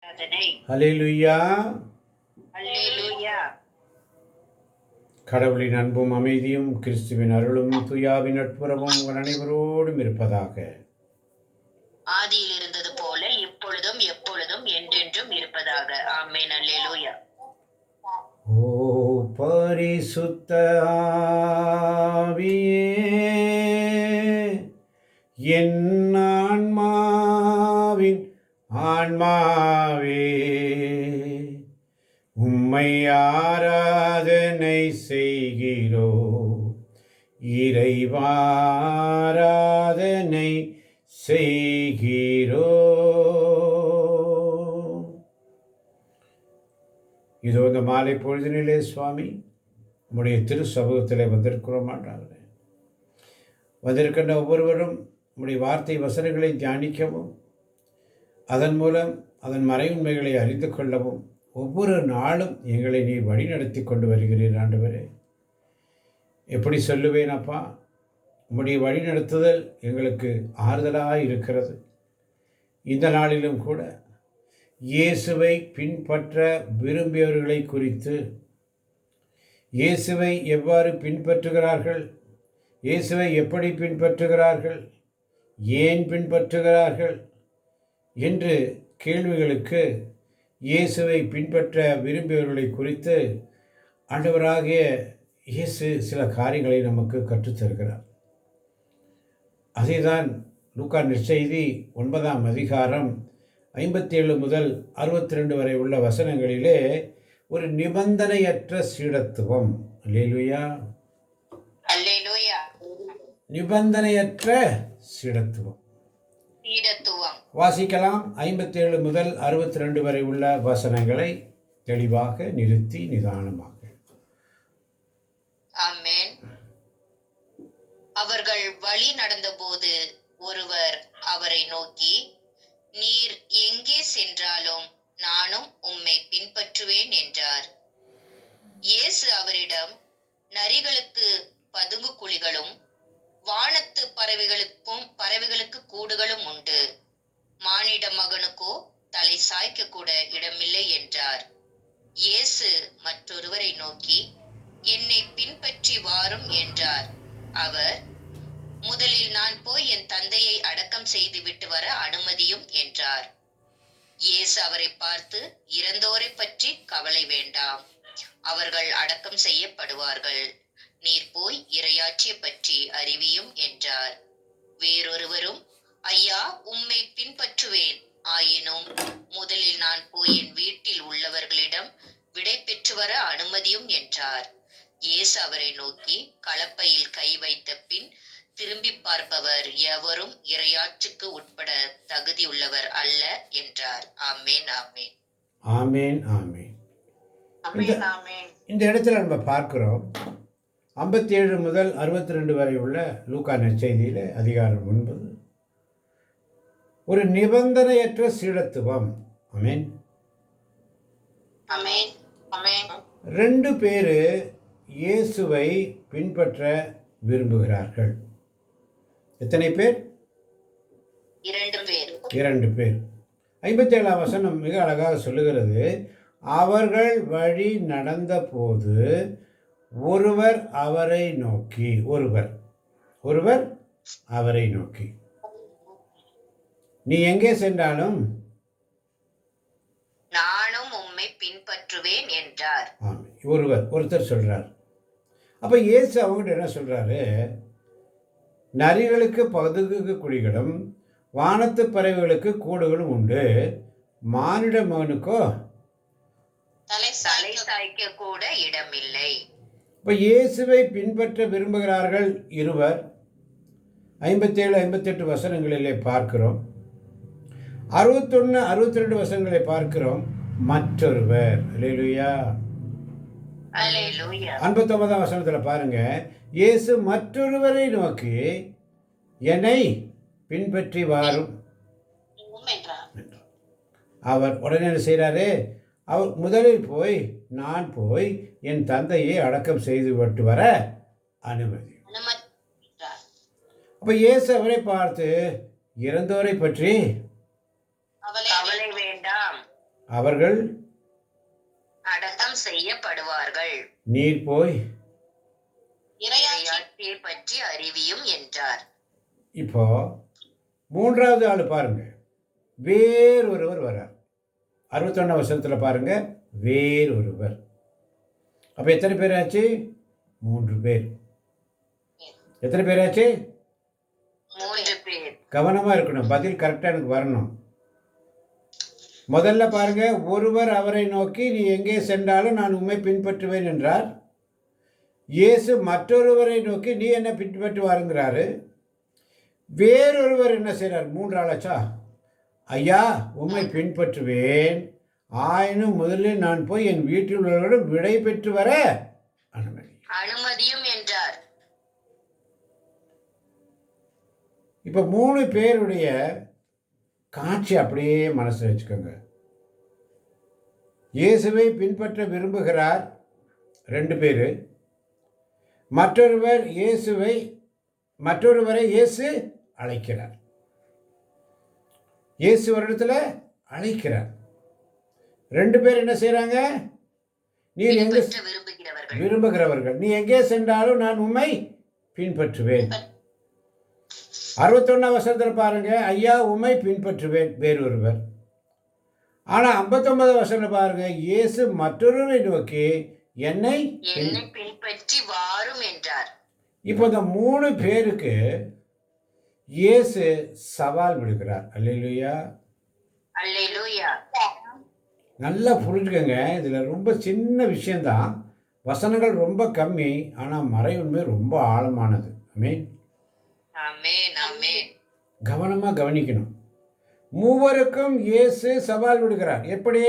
ஹல்லேலூயா. அல்லேலூயா. கடவுளின் அன்பும் அமைதியும் கிறிஸ்துவின் அருளும் துயாவின் நட்புறவும் உங்கள் அனைவரோடும் இருப்பதாக. ஆதியில் இருந்தது போல இப்பொழுதும் எப்பொழுதும் என்றென்றும் இருப்பதாக. ஆமென். அல்லேலூயா. ஓ பரிசுத்த ஆவியே, என் ஆன்மாவின் ஆன்மாவே, உம்மை ஆராதனை செய்கிறோ, இறைவாராதனை செய்கிறோ. இதோ இந்த மாலை பொழுதினிலே சுவாமி உம்முடைய திரு சமூகத்திலே வந்திருக்கிறோம் ஆண்டவரே. வந்திருக்கின்ற ஒவ்வொருவரும் உம்முடைய வார்த்தை வசனங்களை தியானிக்கவும், அதன் மூலம் அதன் மறைவுண்மைகளை அறிந்து கொள்ளவும் ஒவ்வொரு நாளும் எங்களை நீ வழி நடத்தி கொண்டு வருகிறீர் ஆண்டவரே. எப்படி சொல்லுவேன் அப்பா, உம்முடைய வழி நடத்துதல் எங்களுக்கு ஆறுதலாக இருக்கிறது. இந்த நாளிலும் கூட இயேசுவை பின்பற்ற விரும்பியவர்களை குறித்து, இயேசுவை எவ்வாறு பின்பற்றுகிறார்கள், இயேசுவை எப்படி பின்பற்றுகிறார்கள், ஏன் பின்பற்றுகிறார்கள் என்று கேள்விகளுக்கு இயேசுவை பின்பற்ற விரும்பியவர்களை குறித்து ஆண்டவராகிய இயேசு சில காரியங்களை நமக்கு கற்றுத்தருகிறார். அதைதான் லூக்கா நற்செய்தி 9ஆம் அதிகாரம் 57 முதல் 62 வரை உள்ள வசனங்களிலே ஒரு நிபந்தனையற்ற சீடத்துவம். அல்லேலூயா. அல்லேலூயா. நிபந்தனையற்ற சீடத்துவம் வாசிக்கலாம். 57 முதல் 62 வரை உள்ள வசனங்களை தெளிவாக நிறுத்தி நிதானமாக. ஆமென். அவர்கள் வழி நடந்தபோது ஒருவர் அவரை நோக்கி, நீர் எங்கே சென்றாலும் நானும் உம்மை பின்பற்றுவேன் என்றார். இயேசு அவரிடம், நரிகளுக்கு பதுங்கு குழிகளும் வானத்து பறவைகளுக்கு கூடுகளும் உண்டு, மானிட மகனுக்கோ தலை சாய்க்க கூட இடமில்லை என்றார். இயேசு மற்றொருவரை நோக்கி, என்னை பின்பற்றி வாரும் என்றார். அவர், முதலில் நான் போய் என் தந்தையை அடக்கம் செய்து விட்டு வர அனுமதியும் என்றார். இயேசு அவரை பார்த்து, இறந்தோரை பற்றி கவலை வேண்டாம், அவர்கள் அடக்கம் செய்யப்படுவார்கள். நீர் போய் இறையாட்சியை பற்றி அறிவியும் என்றார். வேறொருவரும், ஐயா, உம்மை பின்பற்றுவேன், ஆயினும் முதலில் நான் போய் என் வீட்டில் உள்ளவர்களிடம் விடை பெற்று வர அனுமதியும் என்றார். இயேசு அவரை நோக்கி, கலப்பையில் கை வைத்த பின் திரும்பி பார்ப்பவர் எவரும் இறையாட்சிக்கு உட்பட தகுதியுள்ளவர் அல்ல என்றார். ஆமென். ஆமென். ஆமென். ஆமென். இந்த இடத்துல நம்ம பார்க்கிறோம் 57 முதல் 62 வரை உள்ள லூக்கா நற்செய்தியிலே அதிகாரம் 9 ஒரு நிபந்தனையற்ற சீடத்துவம். ஆமென். ஆமென். ஆமென். 2 பேர் இயேசுவை பின்பற்ற விரும்புகிறார்கள். எத்தனை பேர்? 2 பேர். 2 பேர். 57ஆம் வசனம் மிக அழகாக சொல்லுகிறது, அவர்கள் வழி நடந்த போது ஒருவர் அவரை நோக்கி, ஒருவர் அவரை நோக்கி, நீ எங்கே சென்றாலும் நானும் உம்மை பின்பற்றுவேன் என்றார். ஒருத்தர் சொல்றார். அப்ப இயேசு அவங்ககிட்ட என்ன சொல்றாரு, நரிகளுக்கு பதுங்கு குழிகளும் வானத்து பறவைகளுக்கு கூடுகளும் உண்டு, மானிட மகனுக்கோ தலை சாய்க்க கூட இடமில்லை. இப்போ இயேசுவை பின்பற்ற விரும்புகிறார்கள் இருவர். 57 58 வசனங்களிலே பார்க்கிறோம். 61 62 வசனங்களை பார்க்கிறோம். மற்றொருவர். அல்லேலூயா. அல்லேலூயா. 59ஆம் வசனத்தில் பாருங்க, இயேசு மற்றொருவரை நோக்கி, என்னை பின்பற்றி வாரும். அவர் உடனே என்ன செய்கிறாரு, அவர் முதலில் போய், நான் போய் என் தந்தையை அடக்கம் செய்து விட்டு வர அனுமதி. அப்ப இயேசு அவரை பார்த்து, இறந்தோரை பற்றி கவலை வேண்டாம், அவர்கள் அடக்கம் செய்யப்படுவார்கள். நீர் போய் இறையாட்சியை பற்றி அறிவியும் என்றார். இப்போ மூன்றாவது ஆள் பாருங்க, வேறொருவர் வரார். 61 வருஷத்தில் பாருங்க, வேறொருவர். அப்போ எத்தனை பேர் ஆச்சு? 3 பேர். எத்தனை பேர் ஆச்சு? 3 பேர். கவனமாக இருக்கணும், பதில் கரெக்டாக எனக்கு வரணும். முதல்ல பாருங்க, ஒருவர் அவரை நோக்கி நீ எங்கே சென்றாலும் நான் உம்மை பின்பற்றுவேன் என்றார். இயேசு மற்றொருவரை நோக்கி நீ என்ன பின்பற்றுவாருங்கிறாரு. வேறொருவர் என்ன செய்கிறார்? 3 ஆளாச்சா? ஐயா உம்மை பின்பற்றுவேன், ஆயினும் முதலில் நான் போய் என் வீட்டில் உள்ளவர்களிடம் விடை பெற்று வர அனுமதியும் என்றார். இப்போ 3 பேருடைய காட்சி அப்படியே மனசில் வச்சுக்கோங்க. இயேசுவை பின்பற்ற விரும்புகிறார் 2 பேர். மற்றொருவரை இயேசு அழைக்கிறார். இயேசு ஒரு இடத்துல அழைக்கிறார். 2 பேர் என்ன செய்கிறாங்க? நீர் எங்கே விரும்புகிறவர்கள், நீ எங்கே சென்றாலும் நான் உம்மை பின்பற்றுவேன். 61 வருஷத்தில் பாருங்க, ஐயா உம்மை பின்பற்றுவேன் வேறொருவர். ஆனால் 59 வருஷத்தில் பாருங்க, இயேசு மற்றொருவரை நோக்கி என்னை பின்பற்றி வாரும் என்றார். இப்போ இந்த 3 பேருக்கு இயேசு சவால் விடுகிறார். அல்லேலூயா, அல்லேலூயா. நல்லா புரிஞ்சுக்கங்க, இதில் ரொம்ப சின்ன விஷயந்தான், வசனங்கள் ரொம்ப கம்மி, ஆனால் மறை உண்மை ரொம்ப ஆழமானது. ஆமென், ஆமென், ஆமென். கவனமாக கவனிக்கணும். 3 இயேசு சவால் விடுகிறார். எப்படி?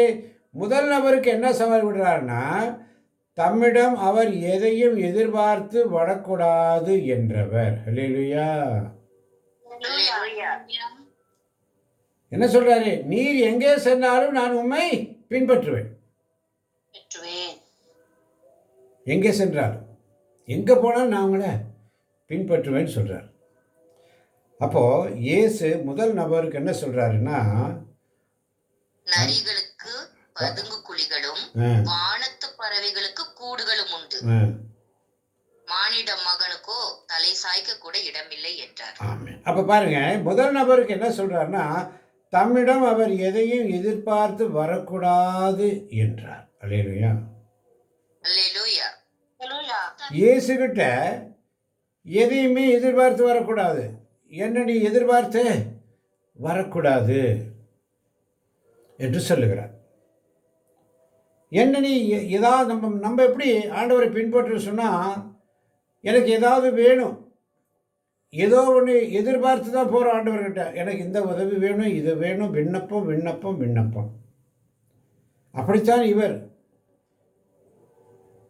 முதல் நபருக்கு என்ன சவால் விடுறாருன்னா, தம்மிடம் அவர் எதையும் எதிர்பார்த்து வரக்கூடாது என்றவர். அல்லேலூயா. என்ன சொல்றாரு? நீர் எங்கே சென்றாலும் நான் உம்மை பின்பற்றுவேன். எங்கே சென்றாலும், எங்கே போனாலும் நான் உங்களை பின்பற்றுவேன்னு சொல்றார். அப்போ இயேசு முதல் நபருக்கு என்ன சொல்றாருன்னா, நரிகளுக்கு பதுங்கு குழிகளும் வானத்து பறவைகளுக்கு கூடுகளும் உண்டு, மானிட மகனுக்கோ தலை சாய்க்க கூட இடமில்லை என்றார். அப்ப பாருங்க, முதல் நபருக்கு என்ன சொல்றாருன்னா, தம்மிடம் அவர் எதையும் எதிர்பார்த்து வரக்கூடாது என்றார். அல்லேலூயா, அல்லேலூயா. இயேசுகிட்ட எதையுமே எதிர்பார்த்து வரக்கூடாது. என்ன நீ எதிர்பார்த்து வரக்கூடாது என்று சொல்லுகிறார். என்ன நீ ஏதாவது நம்ம எப்படி ஆண்டவரை பின்பற்ற சொன்னால், எனக்கு ஏதாவது வேணும், ஏதோ ஒன்று எதிர்பார்த்து தான் போகிற ஆண்டவர்கிட்ட, எனக்கு இந்த உதவி வேணும், இது வேணும், விண்ணப்பம் விண்ணப்பம் விண்ணப்பம். அப்படித்தான் இவர்.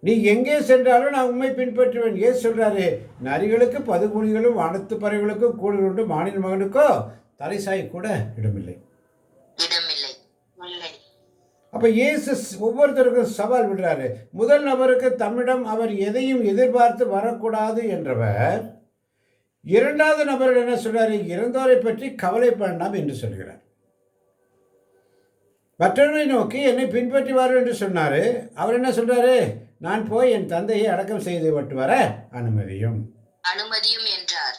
நீ எங்கே சென்றாலும் நான் உண்மை பின்பற்றுவேன். ஏன் சொல்கிறாரு? நரிகளுக்கு பதுகுழிகளும் வானத்து பறவைகளுக்கும் கூடுகள் உண்டு, மானிட மகனுக்கோ தலைசாய் கூட இடமில்லை. அப்போ இயேசு ஒவ்வொருத்தருக்கும் சவால் விடுறாரு. முதல் நபருக்கு தம்மிடம் அவர் எதையும் எதிர்பார்த்து வரக்கூடாது என்றவர், 2வது நபரிடம் என்ன சொல்றாரு? இறந்தோரை பற்றி கவலைப்படாம் என்று சொல்கிறார். மற்றவரை நோக்கி என்னை பின்பற்றி வாரு என்று சொன்னார். அவர் என்ன சொல்றாரு? நான் போய் என் தந்தையை அடக்கம் செய்து விட்டு வர அனுமதியும் என்றார்.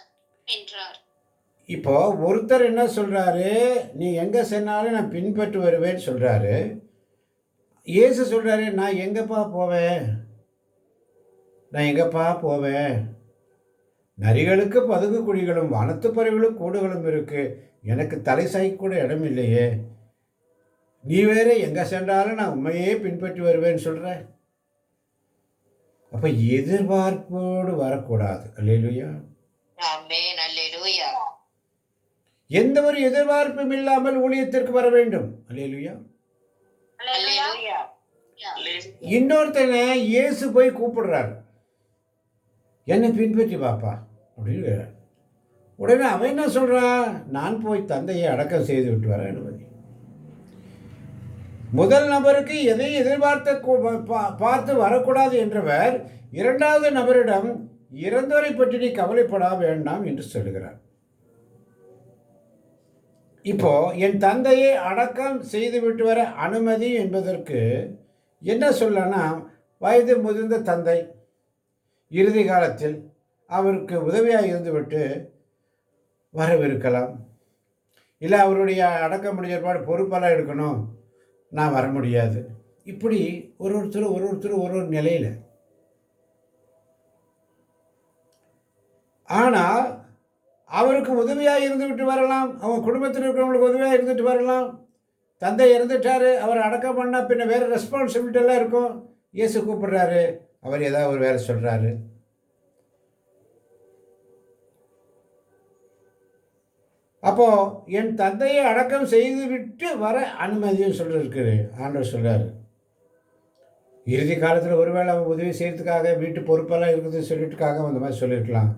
இப்போ ஒருத்தர் என்ன சொல்றாரு? நீ எங்க சென்னாலும் நான் பின்பற்றி வருவேன்னு சொல்றாரு. இயேசு சொல்றாரு, நான் எங்கப்பா போவேன்? நரிகளுக்கு பதுங்கு குழிகளும் வானத்து பறவைகளும் கூடுகளும் இருக்கு, எனக்கு தலை சாய்க்க கூட இடம் இல்லையே. நீ வேற எங்க சென்றாலும் நான் உண்மையே பின்பற்றி வருவேன்னு சொல்ற. அப்ப எதிர்பார்ப்போடு வரக்கூடாது. அல்லேலூயா, ஆமென், அல்லேலூயா. எந்த ஒரு எதிர்பார்ப்பும் இல்லாமல் ஊழியத்திற்கு வர வேண்டும். அல்லேலூயா, அல்லேலூயா. இன்னொருத்தனை இயேசு போய் கூப்பிடுறாரு, என்னை பின்பற்றி பாப்பா அப்படின்னு. உடனே அவன் என்ன சொல்றான்? நான் போய் தந்தையை அடக்கம் செய்து விட்டு வர அனுமதி. முதல் நபருக்கு எதையும் பார்த்து வரக்கூடாது என்றவர் 2வது நபரிடம் இறந்தோரை பற்றி நீ கவலைப்பட வேண்டாம் என்று சொல்லுகிறார். இப்போ என் தந்தையை அடக்கம் செய்துவிட்டு வர அனுமதி என்பதற்கு என்ன சொல்லனா, வயது முதிர்ந்த தந்தை இறுதி காலத்தில் அவருக்கு உதவியாக இருந்துவிட்டு வரவிருக்கலாம். இல்லை அவருடைய அடக்க முடிஞ்ச ஏற்பாடு பொறுப்பெல்லாம் எடுக்கணும், நான் வர முடியாது. இப்படி ஒரு ஒரு நிலையில். ஆனால் அவருக்கு உதவியாக இருந்துவிட்டு வரலாம், அவங்க குடும்பத்தில் இருக்கிறவங்களுக்கு உதவியாக இருந்துட்டு வரலாம். தந்தை இறந்துட்டாரு, அவர் அடக்கம் பண்ணால் பின்ன வேறு ரெஸ்பான்சிபிலிட்டி எல்லாம் இருக்கும். இயேசு கூப்பிடுறாரு, அவர் ஏதாவது ஒரு வேலை சொல்கிறாரு. அப்போ என் தந்தையை அடக்கம் செய்துவிட்டு வர அனுமதியும் சொல்லியிருக்குது. ஆண்டவர் சொல்றாரு. இறுதி காலத்தில் ஒருவேளை அவன் உதவி செய்யறதுக்காக வீட்டு பொறுப்பெல்லாம் இருக்குதுன்னு சொல்லிட்டுக்காக அந்த மாதிரி சொல்லியிருக்கலாம்.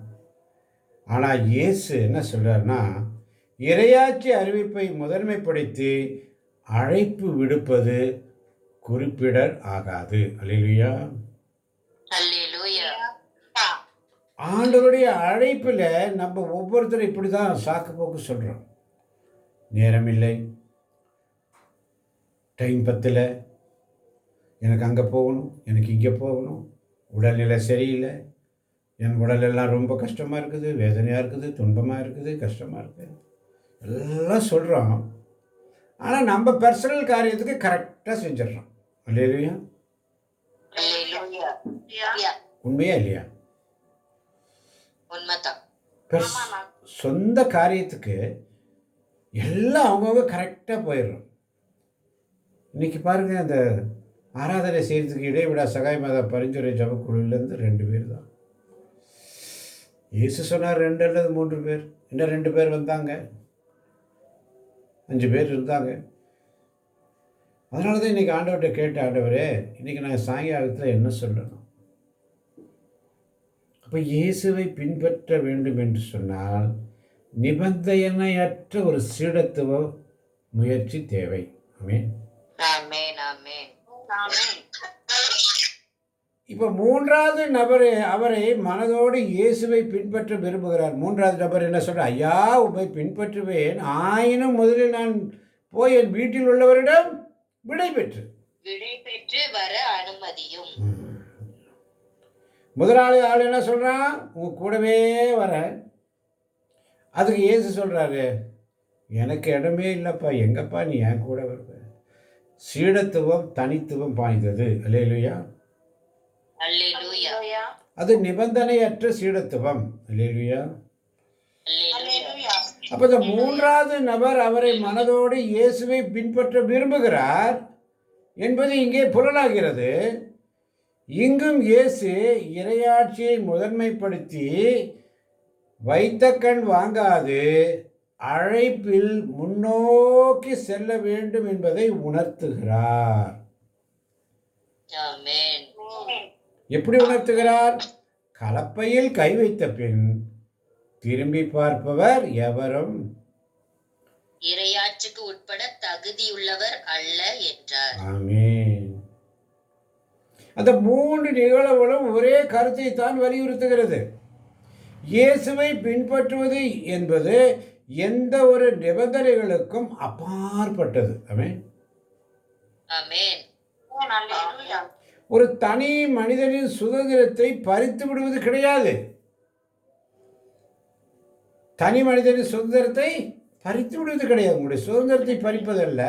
ஆனால் இயேசு என்ன சொல்றாருன்னா, இறையாட்சி அறிவிப்பை முதன்மைப்படுத்தி அழைப்பு விடுப்பது குறிப்பிடல் ஆகாது. அல்லேலூயா. அல்லேலூயா. ஆண்டவருடைய அழைப்பில் நம்ம ஒவ்வொருத்தரும் இப்படி தான் சாக்கு போக்கு சொல்கிறோம். நேரம் இல்லை, டைம் பத்தலை, எனக்கு அங்கே போகணும், எனக்கு இங்கே போகணும், உடல்நிலை சரியில்லை, என் உடலெல்லாம் ரொம்ப கஷ்டமாக இருக்குது, வேதனையாக இருக்குது, துன்பமாக இருக்குது, கஷ்டமாக இருக்குது, எல்லாம் சொல்கிறோம். ஆனால் நம்ம பர்சனல் காரியத்துக்கு கரெக்டாக செஞ்சிடறோம். அல்லேலூயா. உண்மையா இல்லையா? சொந்த காரியத்துக்கு எல்லாம் அவங்கவுங்க கரெக்டாக போயிடுறோம். இன்னைக்கு பாருங்க, அந்த ஆராதனை செய்கிறதுக்கு இடைவிடா சகாய் மாதா பரிந்துரை ஜபக்குழுலேருந்து 2 பேர் தான். இயேசு சொன்னார் 2 அல்லது 3 பேர், இன்னும் 2 பேர் வந்தாங்க, 5 பேர் இருந்தாங்க. அதனால தான் இன்றைக்கி ஆண்டவர்கிட்ட கேட்ட, ஆண்டவரே இன்றைக்கி நான் சாயங்காலத்தில் என்ன சொல்லணும்? அப்போ இயேசுவை பின்பற்ற வேண்டும் என்று சொன்னால் நிபந்தனையற்ற ஒரு சீடத்துவ முயற்சி தேவை. ஆமென். இப்போ 3வது நபர் அவரை மனதோடு இயேசுவை பின்பற்ற விரும்புகிறார். 3வது நபர் என்ன சொல்றார்? ஐயா, உம்மை பின்பற்றுவேன், ஆயினும் முதலில் நான் போய் என் வீட்டில் உள்ளவரிடம் விடை பெற்று வர அனுமதியும். முதலாளி ஆள் என்ன சொல்றான்? உங்க கூடவே வர. அதுக்கு இயேசு சொல்றாரு, எனக்கு இடமே இல்லைப்பா, எங்கப்பா நீ என் கூட வருவ? சீடத்துவம் தனித்துவம் பாய்ந்தது. அல்லேலூயா. அல்லேலூயா. அது நிபந்தனையற்ற சீடத்துவம். அல்லேலூயா. அல்லேலூயா. அப்போ இந்த 3வது நபர் அவரை மனதோடு இயேசுவை பின்பற்ற விரும்புகிறார் என்பது இங்கே புலனாகிறது. இங்கும் இயேசு இறையாட்சியை முதன்மைப்படுத்தி வைத்த கண் வாங்காது அழைப்பில் முன்னோக்கி செல்ல வேண்டும் என்பதை உணர்த்துகிறார். ஆமென். எப்படி உணர்த்துகிறார்? கலப்பையில் கை வைத்த பின் திரும்பி பார்ப்பவர் எவரும் இறையாட்சிக்கு உட்பட தகுதியுள்ளவர் அல்ல என்றார். ஆமென். அந்த 3 நிகழ்வுகளும் ஒரே கருத்தை தான் வலியுறுத்துகிறது. இயேசுவை பின்பற்றுவது என்பது எந்த ஒரு நிபந்தனைகளுக்கும் அப்பாற்பட்டது. ஆமென். ஆமென். ஒரு தனி மனிதனின் சுதந்திரத்தை பறித்து விடுவது கிடையாது. தனி மனிதனின் சுதந்திரத்தை பறித்து விடுவது கிடையாது. உங்களுடைய சுதந்திரத்தை பறிப்பதல்ல,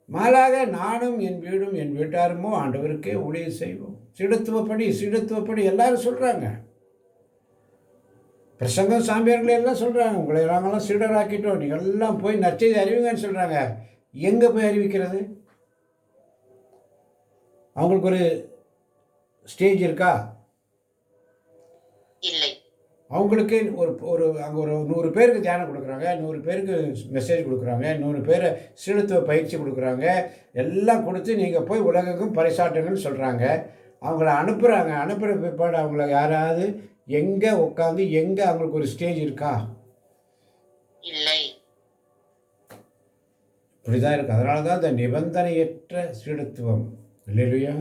மாறாக நானும் என் வீடும் என் வீட்டாருமோ ஆண்டவருக்கே ஊழியம் செய்வோம். சீடத்துவப்படி எல்லாரும் சொல்கிறாங்க. பிரசங்கம் சாமியார்கள் எல்லாம் சொல்கிறாங்க, உங்களை நாங்கள்லாம் சீடராக்கிட்டோம், நீங்கள் எல்லாம் போய் நற்செய்தி அறிவிங்கன்னு சொல்கிறாங்க. எங்கே போய் அறிவிக்கிறது? அவங்களுக்கு ஒரு ஸ்டேஜ் இருக்கா? இல்லை. அவங்களுக்கு ஒரு அங்கே ஒரு 100 பேருக்கு தியானம் கொடுக்குறாங்க, 100 பேருக்கு மெசேஜ் கொடுக்குறாங்க, 100 பேரை சீடத்துவ பயிற்சி கொடுக்குறாங்க, எல்லாம் கொடுத்து நீங்கள் போய் உலகக்கும் பறைசாட்டுங்கன்னு சொல்கிறாங்க. அவங்கள அனுப்புகிறாங்க. அனுப்புகிற பிற்பாடு அவங்கள யாராவது எங்கே உட்காந்து எங்கே அவங்களுக்கு ஒரு ஸ்டேஜ் இருக்கா? இல்லை. இப்படி தான் இருக்குது. அதனால தான் இந்த நிபந்தனையற்ற சீடத்துவம். அல்லேலூயா.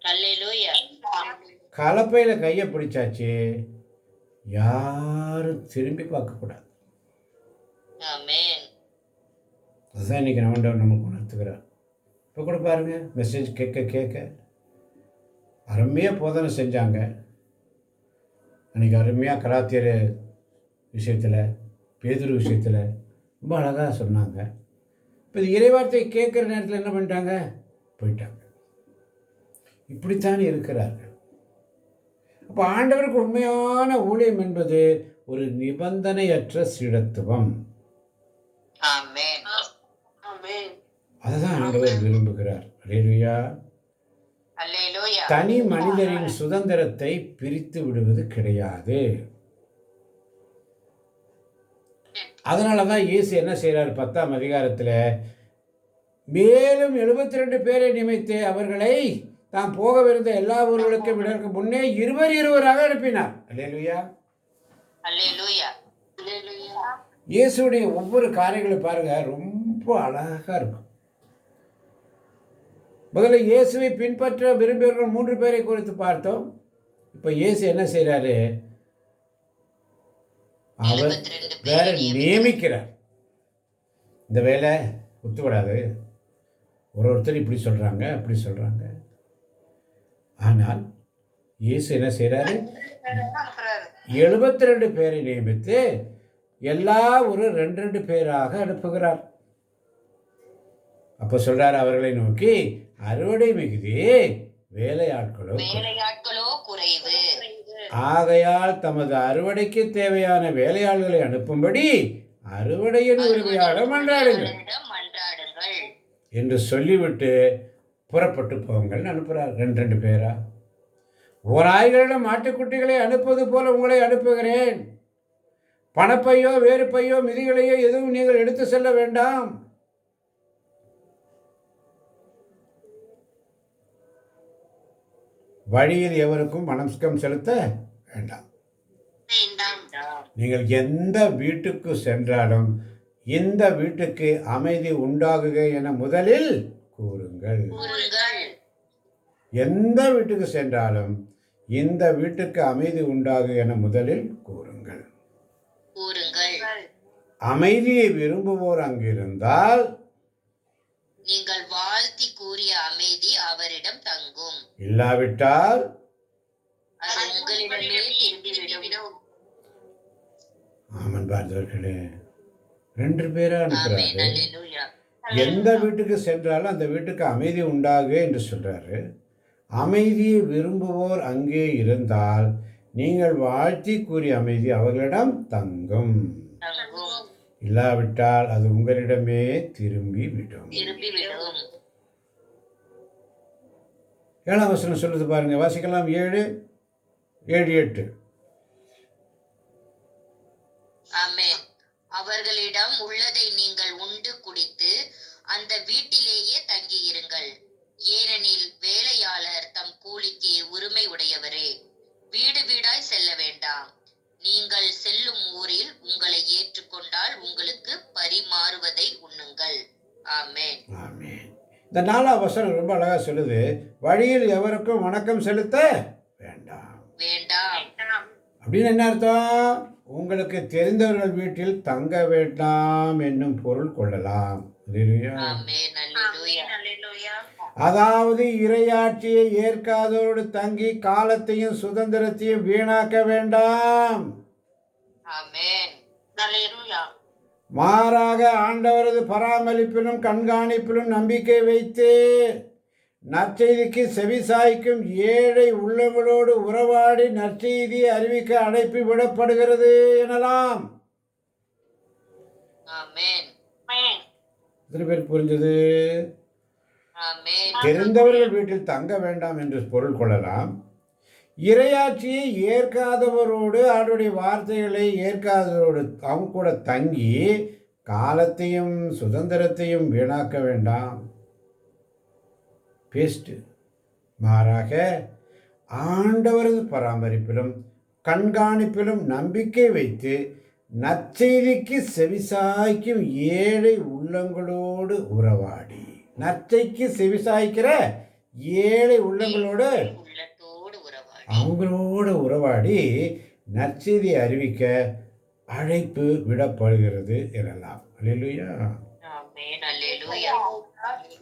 அல்லேலூயா. கலப்பையில் கையை பிடிச்சாச்சு, யாரும் திரும்பி பார்க்கக்கூடாது. ஆமென். அதுதான் இன்றைக்கி ஆண்டவர் நமக்கு உணர்த்துக்கிறார். இப்போ கூட பாருங்க, மெசேஜ் கேட்க கேட்க அருமையாக போதனை செஞ்சாங்க. அன்றைக்கி அருமையாக கலாத்தியர் விஷயத்தில், பேதுரு விஷயத்தில் ரொம்ப அழகாக சொன்னாங்க. இப்போ இது இறைவார்த்தை கேட்குற நேரத்தில் என்ன பண்ணிட்டாங்க? போயிட்டாங்க. இப்படித்தான் இருக்கிறார்கள். அப்போ ஆண்டவருக்கு உண்மையான ஊழியம் என்பது ஒரு நிபந்தனையற்ற சீடத்துவம். ஆமென். ஆமென். அதுதான் ஆண்டவர் விரும்புகிறார். அல்லேலூயா. அல்லேலூயா. தனி மனிதரின் சுதந்திரத்தை பிரித்து விடுவது கிடையாது. அதனால தான் இயேசு என்ன செய்கிறார்? 10ஆம் அதிகாரத்தில் மேலும் 72 பேரை நியமித்து அவர்களை தாம் போகவிருந்த எல்லா ஊர்களுக்கும் விடற்கு முன்னே இருவர் இருவராக அனுப்பினார். அல்லேலூயா. அல்லேலூயா. அல்லேலூயா. இயேசுடைய ஒவ்வொரு காரியங்களும் பாருங்க, ரொம்ப அழகா இருக்கும். முதல்ல இயேசுவை பின்பற்ற விரும்பியவர்கள் 3 பேரை குறித்து பார்த்தோம். இப்போ இயேசு என்ன செய்கிறாரு? அவர் 72 வேற பேரை நியமிக்கிறார். இந்த வேலை ஒத்துக்கூடாது, ஒருத்தர் இப்படி சொல்கிறாங்க அப்படி சொல்கிறாங்க. ஆனால் இயேசு என்ன செய்கிறாரு? 72 பேரை நியமித்து எல்லா ஒரு 2 பேராக அனுப்புகிறார். அப்போ சொல்றார் அவர்களை நோக்கி, அறுவடை மிகுதி, வேலையாட்களோ குறைவு. ஆகையால் தமது அறுவடைக்கு தேவையான வேலையாள்களை அனுப்பும்படி அறுவடையின் உரிமையாளர் மன்றாடுங்கள் என்று சொல்லிவிட்டு புறப்பட்டு போங்கள் அனுப்புகிறார். 2 பேரா? ஓராய்களிடம் மாட்டுக்குட்டிகளை அனுப்புவது போல உங்களை அனுப்புகிறேன். பணப்பையோ வேறு பையோ மிதிகளையோ எதுவும் நீங்கள் எடுத்து செல்ல வேண்டாம். வழியில் எவருக்கும் வணக்கம் செலுத்த வேண்டாம். நீங்கள் எந்த வீட்டுக்கு சென்றாலும் இந்த வீட்டுக்கு அமைதி உண்டாகுக என முதலில் கூறுங்கள். எந்த வீட்டுக்கு சென்றாலும் இந்த வீட்டுக்கு அமைதி உண்டாகுக என முதலில் கூறுங்கள். அமைதியை விரும்புவோர் அங்கிருந்தால் நீங்கள் வாழ்த்தி கூறிய அமைதி அவரிடம் தங்கும். இல்லாவிட்டால் அது உங்களிடமே திரும்பிவிடும். ஆமன் பார்த்தவர்களே, 2 பேரா ஆமென். அனுப்புறாரு. அல்லேலூயா. எந்த வீட்டுக்கு சென்றாலும் அந்த வீட்டுக்கு அமைதி உண்டாகு என்று சொல்றாரு. அமைதியை விரும்புவோர் அங்கே இருந்தால் நீங்கள் வாழ்த்தி கூறிய அமைதி அவர்களிடம் தங்கும். தங்கும். இல்லாவிட்டால் அது உங்களிடமே திரும்பி விடும். திரும்பிவிடும். 7ஆம் வசனம் சொல்லுது பாருங்க, வாசிக்கலாம். 7, 8. ஆமென். அவர்களிடம் உள்ளதை நீங்கள் உண்டு குடித்து அந்த வீட்டிலேயே தங்கியிருங்கள். ஏனெனில் வேலையாளர் தம் கூலிக்கு உரிமை உடையவரே. வீடு வீடாய் செல்ல வேண்டாம். நீங்கள் செல்லும் ஊரில் உங்களை ஏற்றுக்கொண்டால் உங்களுக்கு பரிமாறுவதை உண்ணுங்கள். ஆமென். ஆமென். இந்த 4ஆம் வசனம் ரொம்ப அழகா சொல்லுது, வழியில் எவருக்கும் வணக்கம் செலுத்த வேண்டாம். வேண்டாம். அப்படின்னு என்ன அர்த்தம்? உங்களுக்கு தெரிந்தவர்கள் வீட்டில் தங்க வேண்டாம் என்னும் பொருள் கொள்ளலாம். அல்லேலூயா. ஆமென். அல்லேலூயா. அதாவது இறையாட்சியை ஏற்காதோடு தங்கி காலத்தையும் சுதந்திரத்தையும் வீணாக்க வேண்டாம். ஆமென். அல்லேலூயா. மாறாக ஆண்டவரது பராமரிப்பிலும் கண்காணிப்பிலும் நம்பிக்கை வைத்து நற்செய்திக்கு செவிசாய்க்கும் ஏழை உள்ளங்களோடு உறவாடி நற்செய்தியை அறிவிக்க அழைப்பு விடப்படுகிறது எனலாம். ஆமென். எத்தனை பேருக்கு புரிஞ்சது? ஆமென். தெரிந்தவர்கள் வீட்டில் தங்க வேண்டாம் என்று பொருள் கொள்ளலாம். இறையாட்சியை ஏற்காதவரோடு, அவருடைய வார்த்தைகளை ஏற்காதவரோடு அவங்க கூட தங்கி காலத்தையும் சுதந்திரத்தையும் வீணாக்க வேண்டாம். பேஸ்ட். மாறாக ஆண்டவரது பராமரிப்பிலும் கண்காணிப்பிலும் நம்பிக்கை வைத்து நற்செய்திக்கு செவிசாய்க்கும் ஏழை உள்ளங்களோடு உறவாடி, நற்செய்திக்கு செவிசாய்க்கிற ஏழை உள்ளங்களோடு அவங்களோட உறவாடி நற்செய்தியை அறிவிக்க அழைப்பு விடப்படுகிறது எனலாம். அல்லேலூயா. ஆமென். அல்லேலூயா.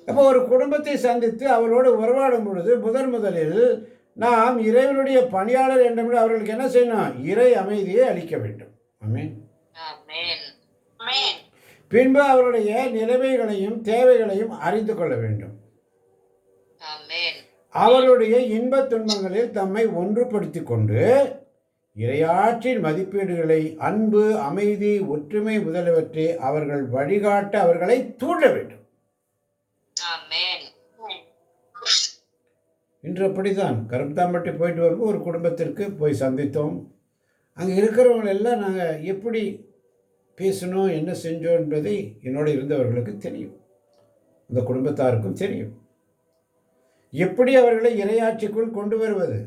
அப்போ ஒரு குடும்பத்தை சந்தித்து அவரோடு உறவாடும் பொழுது முதலில் நாம் இறைவனுடைய பணியாளர் என்றபடி அவர்களுக்கு என்ன செய்யணும்? இறை அமைதியை அளிக்க வேண்டும். ஆமென். ஆமென். ஆமென். பின்பு அவருடைய நிலைமைகளையும் தேவைகளையும் அறிந்து கொள்ள வேண்டும். ஆமென். அவருடைய இன்பத் துன்பங்களில் தம்மை ஒன்றுபடுத்திக் கொண்டு இறையாற்றின் மதிப்பீடுகளை அன்பு, அமைதி, ஒற்றுமை முதலியவற்றை அவர்கள் வழிகாட்ட அவர்களை தூண்ட வேண்டும். ஆமென். இன்று அப்படித்தான் கரும்தாம்பட்டி போயிட்டு வரும்போது ஒரு குடும்பத்திற்கு போய் சந்தித்தோம். அங்கே இருக்கிறவங்க எல்லாம் நாங்கள் எப்படி பேசணும், என்ன செஞ்சோம் என்பதை என்னோடு இருந்தவர்களுக்கு தெரியும், அந்த குடும்பத்தாருக்கும் தெரியும். எப்படி அவர்களை இறையாட்சிக்குள் கொண்டு வருவது,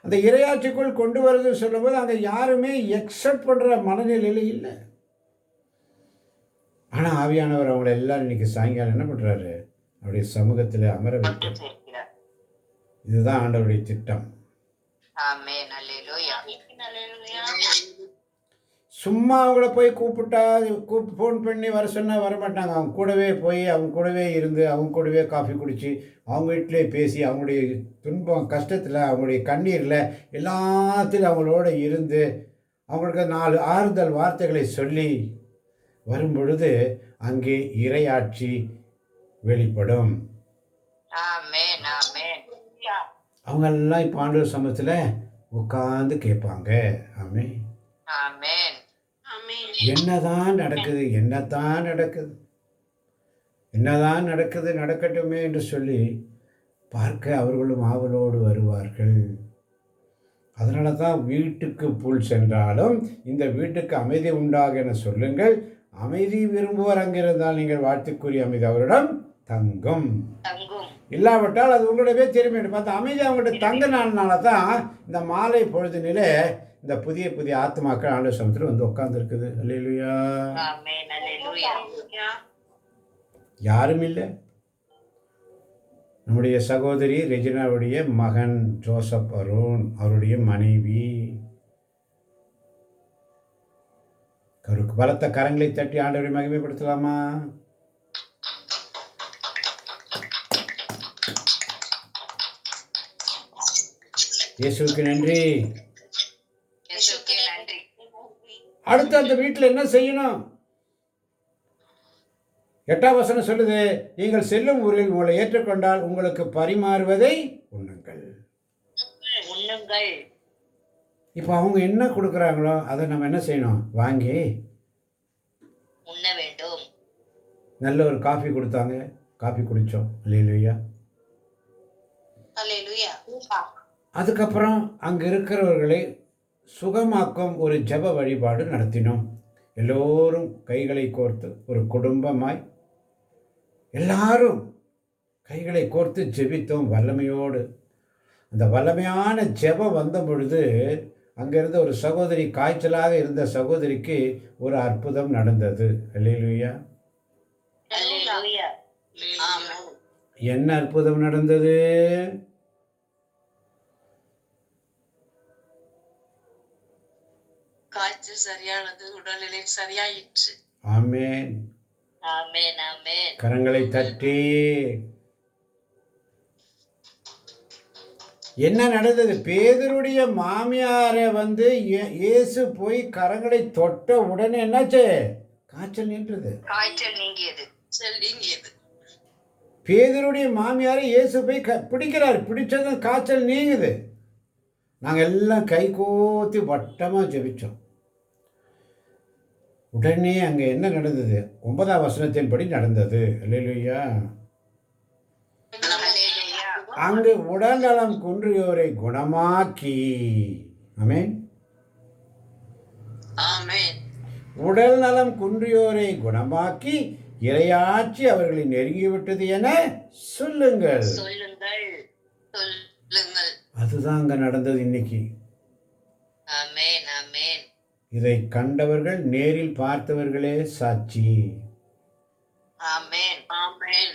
அந்த இறையாட்சிக்குள் கொண்டு வருது சொல்லும்போது அங்கே யாருமே எக்ஸப்ட் பண்ணுற மனநிலையில் இல்லை. ஆனால் ஆவியானவர் அவங்கள எல்லாரும் இன்னைக்கு சாயங்காலம் என்ன பண்ணுறாரு? அவருடைய சமூகத்தில் அமர வைக்கிறார். இதுதான் ஆண்டவருடைய திட்டம். ஆமென். அல்லேலூயா. சும்மா அவங்கள போய் கூப்பிட்டா ஃபோன் பண்ணி வர சொன்னால் வரமாட்டாங்க. அவங்க கூடவே போய் அவங்க கூடவே இருந்து அவங்க கூடவே காஃபி குடித்து அவங்க வீட்டிலே பேசி அவங்களுடைய துன்பம் கஷ்டத்தில் அவங்களுடைய கண்ணீரில் எல்லாத்திலும் அவங்களோட இருந்து அவங்களுக்கு 4 ஆறுதல் வார்த்தைகளை சொல்லி வரும் பொழுது அங்கே இறையாட்சி வெளிப்படும். ஆமென். ஆமென். அவங்கெல்லாம் இப்போ ஆண்டவர் சமூகத்தில் உட்கார்ந்து கேட்பாங்க. ஆமென். ஆமென். என்னதான் நடக்குது, என்னதான் நடக்குது, என்னதான் நடக்குது, நடக்கட்டுமே என்று சொல்லி பார்க்க அவர்களும் ஆவலோடு வருவார்கள். அதனால தான் வீட்டுக்கு புல் சென்றாலும் இந்த வீட்டுக்கு அமைதி உண்டாக என சொல்லுங்கள். அமைதி விரும்புவோர் அங்கிருந்தால் நீங்கள் வாழ்த்துக்குரிய அமைதி அவரிடம் தங்கும். இல்லாவிட்டால் அது உங்களுடைய திரும்பி பார்த்து அமைதி அவங்கள்ட்ட தங்கினால தான் இந்த மாலை பொழுதுனிலே இந்த புதிய புதிய ஆத்மாக்கள் ஆண்டவர் சமூகத்தில் வந்து உட்கார்ந்துருக்குது. அல்லேலூயா. ஆமென். அல்லேலூயா. யாரும் இல்லை. நம்முடைய சகோதரி ரெஜினாவுடைய மகன் ஜோசப் அருண், அவருடைய மனைவி. பலத்த கரங்களை தட்டி ஆண்டவரை மகிமைப்படுத்தலாமா? இயேசுவுக்கு நன்றி. அடுத்து அந்த வீட்டில் என்ன செய்யணும்? 8ஆம் வசனம் சொல்லுது, நீங்கள் செல்லும் ஊரில் உங்களை ஏற்றுக்கொண்டால் உங்களுக்கு பரிமாறுவதை உண்ணுங்கள். இப்போ அவங்க என்ன கொடுக்குறாங்களோ அதை நம்ம என்ன செய்யணும்? வாங்கி உண்ண வேண்டும். நல்ல ஒரு காஃபி கொடுத்தாங்க, காஃபி குடித்தோம். அல்லேலூயா. அல்லேலூயா. அதுக்கப்புறம் அங்கே இருக்கிறவர்களை சுகமாக்கும் ஒரு ஜெப வழிபாடு நடத்தினோம். எல்லோரும் கைகளை கோர்த்து ஒரு குடும்பமாய் எல்லாரும் கைகளை கோர்த்து ஜெபித்தோம் வல்லமையோடு. அந்த வல்லமையான ஜெபம் வந்த பொழுது அங்கிருந்த ஒரு சகோதரி, காய்ச்சலாக இருந்த சகோதரிக்கு ஒரு அற்புதம் நடந்தது. அல்லேலூயா. அல்லேலூயா. என்ன அற்புதம் நடந்தது? காய்ச்சல் சரியானது, உடல்நிலை சரியாயிற்று. ஆமென். ஆமென். ஆமென். கரங்களை தட்டி என்ன நடந்தது? பேதுருடைய மாமியாரை வந்து இயேசு போய் கரங்களை தொட்ட உடனே என்னாச்சு? காய்ச்சல் நின்றது. காய்ச்சல் நீங்கியது. நீங்கியது. பேதுருடைய மாமியாரை இயேசு போய் பிடிக்கிறார். பிடிச்சதும் காய்ச்சல் நீங்குது. நாங்கள் எல்லாம் கை கோத்தி வட்டமாக ஜெபிச்சோம். உடனே அங்கே என்ன நடந்தது? 9ஆம் வசனத்தின்படி நடந்தது. அல்லேலூயா. அங்கு உடல்நலம் குன்றியோரை குணமாக்கி, ஆமென், ஆமென், உடல் நலம் குன்றியோரை குணமாக்கி இறையாட்சி அவர்களை நெருங்கிவிட்டது என சொல்லுங்கள். சொல்லுங்கள், சொல்லுங்கள். அதுதான் அங்க நடந்தது இன்னைக்கு. ஆமென், ஆமென். இதை கண்டவர்கள், நேரில் பார்த்தவர்களே சாட்சி. ஆமென், ஆமென்.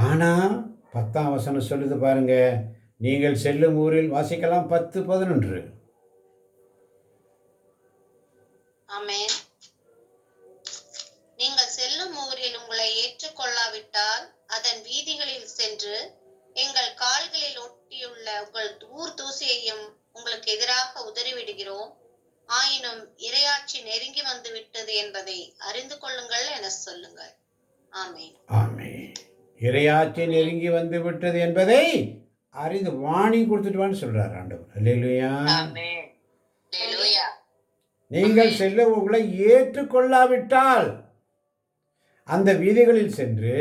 ஆனா 10ஆம் வசனம் சொல்லுது பாருங்க, நீங்கள் செல்லும் ஊரில், வாசிக்கலாம் 10:11. ஆமென். எங்கள் கால்களில் ஒட்டியுள்ள உங்கள் ஊர் தூசியையும் உங்களுக்கு எதிராக உதறிவிடுகிறோம். ஆயினும் இறையாட்சி நெருங்கி வந்து விட்டது என்பதை அறிந்து கொள்ளுங்கள் என சொல்லுங்கள். ஆமென். ஆமென். இறையாட்சி நெருங்கி வந்து விட்டது என்பதை அறிந்து வார்னிங் கொடுத்துட்டுவான்னு சொல்றார் ஆண்டவர். அல்லேலூயா. ஆமென். அல்லேலூயா. நீங்கள் செல்ல உங்களை ஏற்றுக்கொள்ளாவிட்டால் அந்த வீதிகளில் சென்று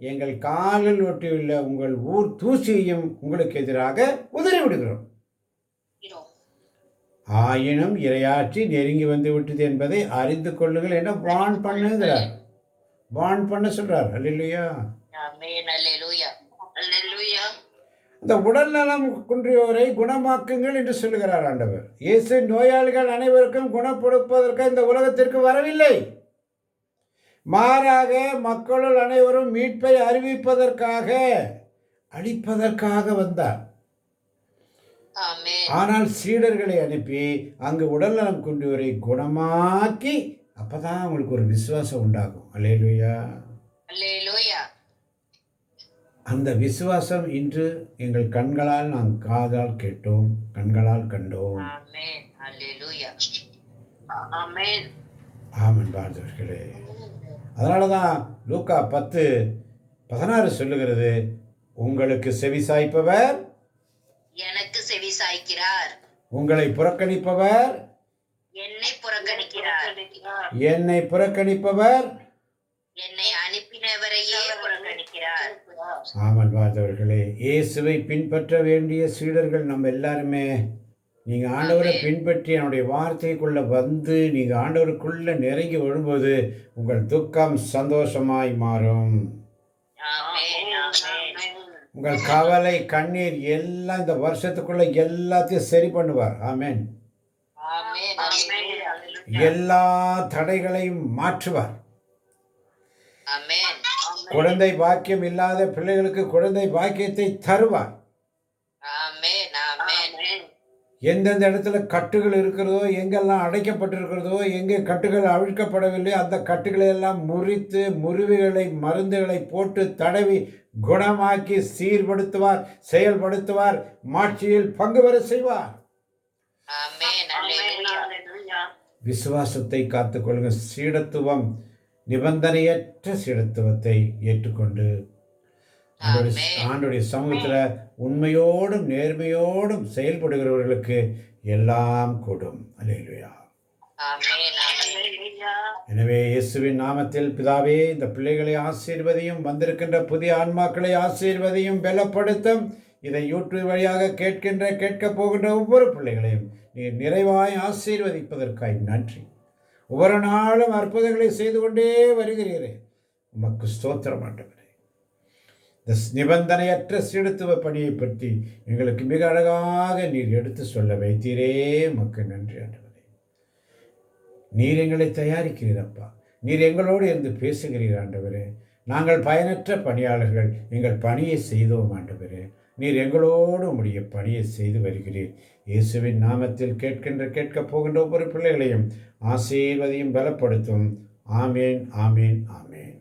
எங்கள் காலில் ஒட்டியுள்ள உங்கள் ஊர் தூசியையும் உங்களுக்கு எதிராக உதறி விடுகிறோம். ஆயினும் இறையாட்சி நெருங்கி வந்து விட்டது என்பதை அறிந்து கொள்ளுங்கள் என வான் பண்ணுகிறார். வான் பண்ண சொல்றார். அல்லேலூயா. ஆமென். அல்லேலூயா. அல்லேலூயா. இந்த உடல் நலம் குன்றியோரை குணமாக்குங்கள் என்று சொல்லுகிறார் ஆண்டவர். இயேசு நோயாளிகள் அனைவருக்கும் குணப்படுத்துவதற்கு இந்த உலகத்திற்கு வரவில்லை. மாறாக மக்களுள் அனைவரும் மீட்பை அறிவிப்பதற்காக அளிப்பதற்காக வந்தார். ஆமென். ஆனால் சீடர்களை அனுப்பி அங்கு உடல்நலம் குன்றியோரை குணமாக்கி அப்பதான் அவங்களுக்கு ஒரு விசுவாசம் உண்டாகும். அல்லேலூயா. அல்லேலூயா. அந்த விசுவாசம் இன்று எங்கள் கண்களால் நாம் காதால் கேட்டோம், கண்களால் கண்டோம். ஆமென். அல்லேலூயா. ஆமென். ஆமென் பாரதவர்களே. அதனால தான் லூக்கா 10:16 சொல்லுகிறது, உங்களுக்கு செவிசாய்ப்பவர் எனக்கு செவி சாய்க்கிறார், உங்களை புறக்கணிப்பவர் என்னை புறக்கணிக்கிறார், என்னை புறக்கணிப்பவர் என்னை அனுப்பினவரையே புறக்கணிக்கிறார். ஆமன் பாரதவர்களே. இயேசுவை பின்பற்ற வேண்டிய சீடர்கள் நம்ம எல்லாருமே. நீங்கள் ஆண்டவரை பின்பற்றி என்னுடைய வார்த்தைக்குள்ளே வந்து நீங்கள் ஆண்டவருக்குள்ளே நெருங்கி வரும்போது உங்கள் துக்கம் சந்தோஷமாய் மாறும். ஆமென். ஆமென். உங்கள் கவலை கண்ணீர் எல்லாம் இந்த வருஷத்துக்குள்ள எல்லாத்தையும் சரி பண்ணுவார். ஆமென். ஆமென். அல்லேலூயா. எல்லா தடைகளையும் மாற்றுவார். ஆமென். குழந்தை பாக்கியம் இல்லாத பிள்ளைகளுக்கு குழந்தை பாக்கியத்தை தருவார். ஆமென். ஆமென். எந்தெந்த இடத்துல கட்டுகள் இருக்கிறதோ, எங்கெல்லாம் அடைக்கப்பட்டிருக்கிறதோ, எங்கே கட்டுகள் அவிழ்க்கப்படவில்லையோ அந்த கட்டுகளை எல்லாம் முறித்து முறிவுகளை மருந்துகளை போட்டு தடவி குணமாக்கி சீர்படுத்துவார், செயல்படுத்துவார், மாட்சியில் பங்கு பெற செய்வார். ஆமென். அல்லேலூயா. விசுவாசத்தை காத்துக்கொள்ளுங்க. சீடத்துவம் நிபந்தனையற்ற சீடத்துவத்தை ஏற்றுக்கொண்டு ஆண்டுடைய சமூகத்தில் உண்மையோடும் நேர்மையோடும் செயல்படுகிறவர்களுக்கு எல்லாம் கூடும். அல்லேலூயா. ஆமென். அல்லேலூயா. எனவே இயேசுவின் நாமத்தில் பிதாவே, இந்த பிள்ளைகளை ஆசீர்வதியும், வந்திருக்கின்ற புதிய ஆன்மாக்களை ஆசீர்வதியும், பலப்படுத்தும். இதை யூடியூப் வழியாக கேட்கப் போகின்ற ஒவ்வொரு பிள்ளைகளையும் நீர் நிறைவாய் ஆசீர்வதிப்பதற்காய் நன்றி. ஒவ்வொரு நாளும் அற்புதங்களை செய்து கொண்டே வருகிறீரே, உமக்கு ஸ்தோத்திரம் ஆண்டவரே. இந்த நிபந்தனையற்ற சீடத்துவ பணியை பற்றி எங்களுக்கு மிக அழகாக நீர் எடுத்து சொல்ல வைத்தீரே, உமக்கு நன்றி ஆண்டவரே. நீர் எங்களை தயாரிக்கிறீரப்பா. நீர் எங்களோடு இருந்து பேசுகிறீர் ஆண்டவரே. நாங்கள் பயனற்ற பணியாளர்கள், எங்கள் பணியை செய்தோம் ஆண்டவரே. நீர் எங்களோடு உம்முடைய பணியை செய்து வருகிறீர். இயேசுவின் நாமத்தில் கேட்கப் போகின்ற ஒவ்வொரு பிள்ளைகளையும் ஆசீர்வதியும், பலப்படுத்தும். ஆமேன். ஆமேன். ஆமேன்.